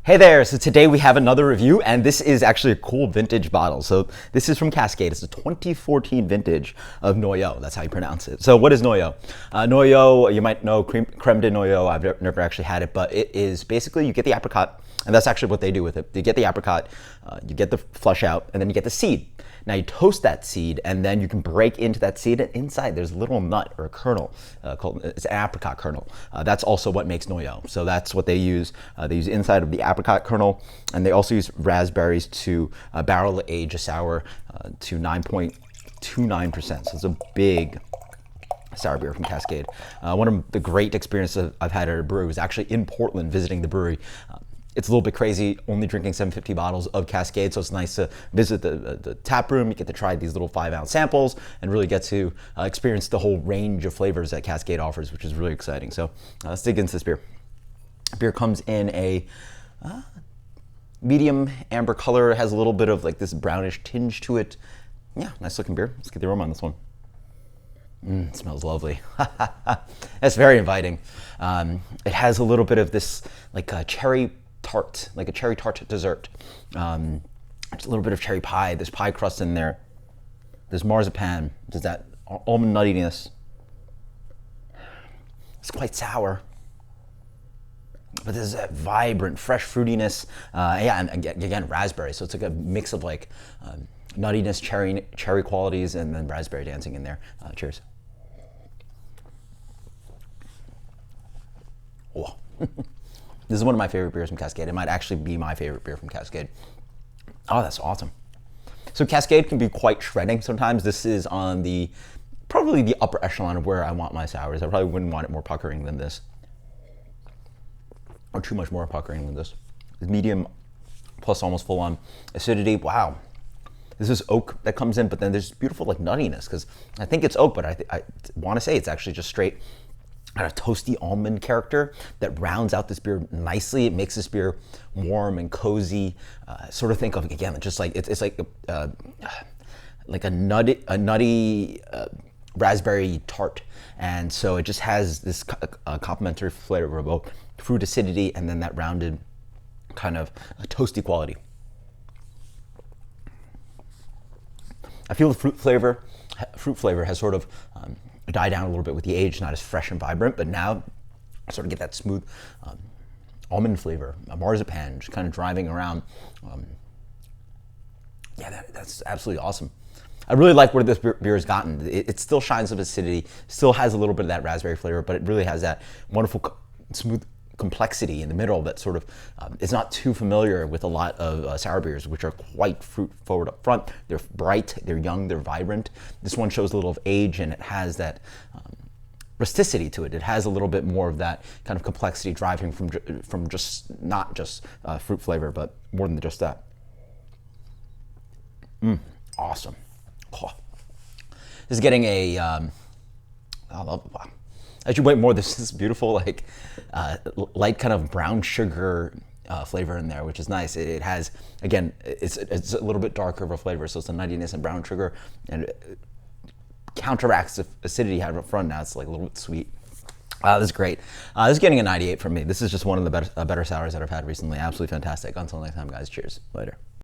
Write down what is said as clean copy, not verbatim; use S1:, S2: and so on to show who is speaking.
S1: Hey there, so today we have another review, and this is actually a cool vintage bottle. So this is from Cascade. It's a 2014 vintage of Noyaux. That's how you pronounce it. So what is Noyaux? Noyaux, you might know creme de Noyaux. I've never actually had it, but it is basically you get the apricot, and that's actually what they do with it. You get the apricot, you get the flesh out, and then you get the seed. Now you toast that seed, and then you can break into that seed, and inside there's a little nut or a kernel called it's an apricot kernel. That's also what makes Noyaux. So that's what they use. They use inside of the apricot kernel, and they also use raspberries to barrel age a sour to 9.29%. So it's a big sour beer from Cascade. One of the great experiences I've had at a brewery was actually in Portland visiting the brewery. It's a little bit crazy only drinking 750 bottles of Cascade, so it's nice to visit the tap room. You get to try these little 5-ounce samples and really get to experience the whole range of flavors that Cascade offers, which is really exciting. So let's dig into this beer. Beer comes in a medium amber color. It has a little bit of like this brownish tinge to it. Yeah, nice looking beer. Let's get the aroma on this one. It smells lovely. It's very inviting. It has a little bit of this like cherry tart, like a cherry tart dessert. It's a little bit of cherry pie. There's pie crust in there. There's marzipan. There's that almond nuttiness. It's quite sour, but there's that vibrant, fresh fruitiness. Yeah, and again, raspberry. So it's like a mix of like nuttiness, cherry qualities, and then raspberry dancing in there. Cheers. Oh. This is one of my favorite beers from Cascade. It might actually be my favorite beer from Cascade. Oh, that's awesome. So Cascade can be quite shredding sometimes. This is on probably the upper echelon of where I want my sours. I probably wouldn't want it more puckering than this. Or too much more puckering than this. It's medium plus almost full on acidity. Wow. This is oak that comes in, but then there's beautiful like nuttiness, because I think it's oak, but I want to say it's actually just straight kind of toasty almond character that rounds out this beer nicely. It makes this beer warm and cozy. Sort of think of, again, just like it's like a nutty raspberry tart, and so it just has this complementary flavor of both fruit acidity and then that rounded kind of toasty quality. I feel the fruit flavor has sort of died down a little bit with the age, not as fresh and vibrant, but now I sort of get that smooth almond flavor, a marzipan, just kind of driving around. Yeah, that's absolutely awesome. I really like where this beer has gotten. It still shines with acidity, still has a little bit of that raspberry flavor, but it really has that wonderful smooth complexity in the middle that sort of is not too familiar with a lot of sour beers, which are quite fruit forward up front. They're bright, they're young, they're vibrant. This one shows a little of age, and it has that rusticity to it. It has a little bit more of that kind of complexity driving from just not just fruit flavor, but more than just that. Awesome. Oh. This is getting a I love, wow. As you wait more, this is beautiful, like light kind of brown sugar flavor in there, which is nice. It has, again, it's a little bit darker of a flavor, so it's a nuttiness and brown sugar, and it counteracts the acidity you had up front. Now it's like a little bit sweet. This is great. This is getting a 98 from me. This is just one of the better sours that I've had recently. Absolutely fantastic. Until next time, guys. Cheers. Later.